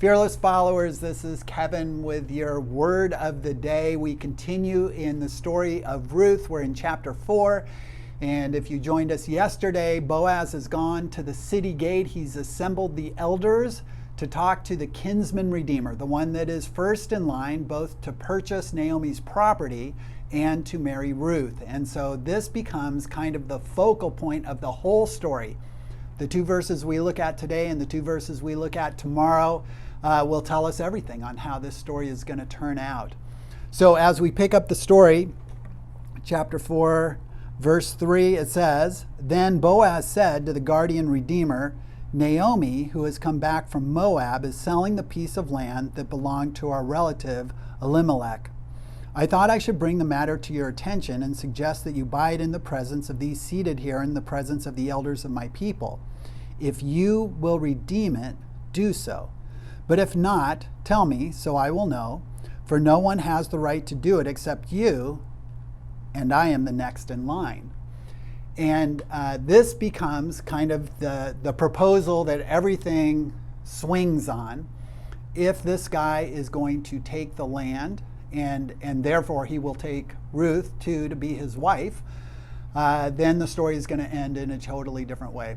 Fearless followers, this is Kevin with your word of the day. We continue in the story of Ruth. We're in chapter 4. And if you joined us yesterday, Boaz has gone to the city gate. He's assembled the elders to talk to the kinsman redeemer, the one that is first in line both to purchase Naomi's property and to marry Ruth. And so this becomes kind of the focal point of the whole story. The two verses we look at today and the two verses we look at tomorrow will tell us everything on how this story is going to turn out. So as we pick up the story, chapter 4, verse 3, it says, "Then Boaz said to the guardian redeemer, 'Naomi, who has come back from Moab, is selling the piece of land that belonged to our relative Elimelech. I thought I should bring the matter to your attention and suggest that you buy it in the presence of these seated here, in the presence of the elders of my people. If you will redeem it, do so. But if not, tell me, so I will know, for no one has the right to do it except you, and I am the next in line.'" And this becomes kind of the proposal that everything swings on. If this guy is going to take the land, and therefore he will take Ruth too to be his wife, then the story is going to end in a totally different way.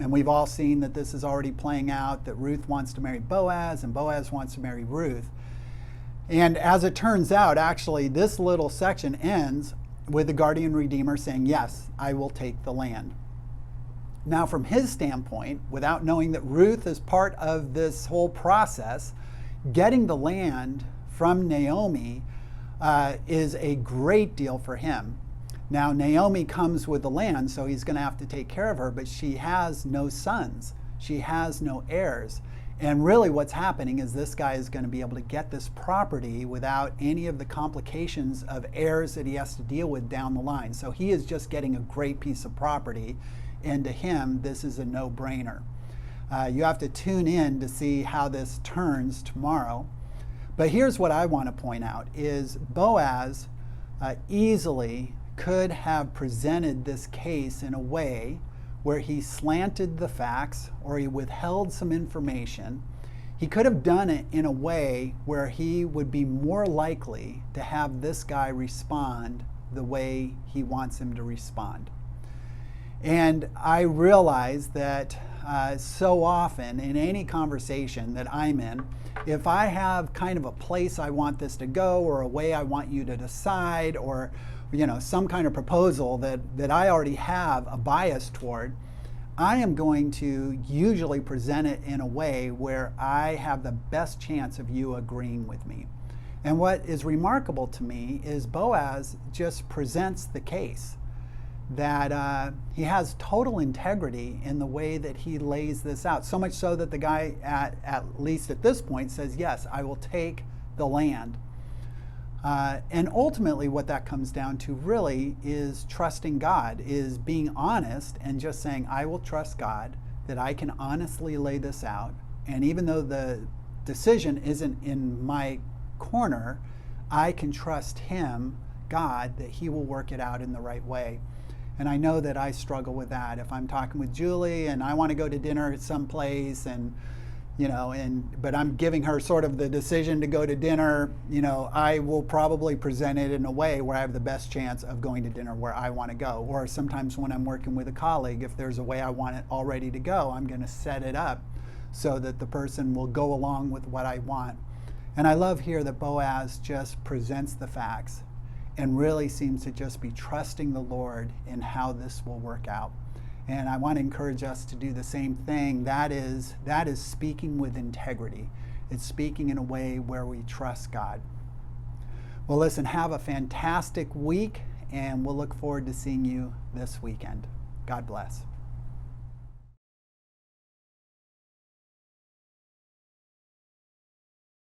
And we've all seen that this is already playing out, that Ruth wants to marry Boaz and Boaz wants to marry Ruth. And as it turns out, actually, this little section ends with the guardian redeemer saying, "Yes, I will take the land." Now, from his standpoint, without knowing that Ruth is part of this whole process, getting the land from Naomi is a great deal for him. Now, Naomi comes with the land, so he's going to have to take care of her, but she has no sons. She has no heirs. And really what's happening is this guy is going to be able to get this property without any of the complications of heirs that he has to deal with down the line. So he is just getting a great piece of property, and to him, this is a no-brainer. You have to tune in to see how this turns tomorrow. But here's what I want to point out, is Boaz easily could have presented this case in a way where he slanted the facts or he withheld some information. He could have done it in a way where he would be more likely to have this guy respond the way he wants him to respond. And I realize that so often in any conversation that I'm in, if I have kind of a place I want this to go or a way I want you to decide, or some kind of proposal that I already have a bias toward, I am going to usually present it in a way where I have the best chance of you agreeing with me. And what is remarkable to me is Boaz just presents the case, that he has total integrity in the way that he lays this out. So much so that the guy, at least at this point, says, "Yes, I will take the land." And ultimately what that comes down to really is trusting God, is being honest and just saying, I will trust God that I can honestly lay this out. And even though the decision isn't in my corner, I can trust him, God, that he will work it out in the right way. And I know that I struggle with that. If I'm talking with Julie and I want to go to dinner at some place but I'm giving her sort of the decision to go to dinner, I will probably present it in a way where I have the best chance of going to dinner where I want to go. Or sometimes when I'm working with a colleague, if there's a way I want it all ready to go, I'm going to set it up so that the person will go along with what I want. And I love here that Boaz just presents the facts and really seems to just be trusting the Lord in how this will work out. And I want to encourage us to do the same thing. That is speaking with integrity. It's speaking in a way where we trust God. Well, listen, have a fantastic week, and we'll look forward to seeing you this weekend. God bless.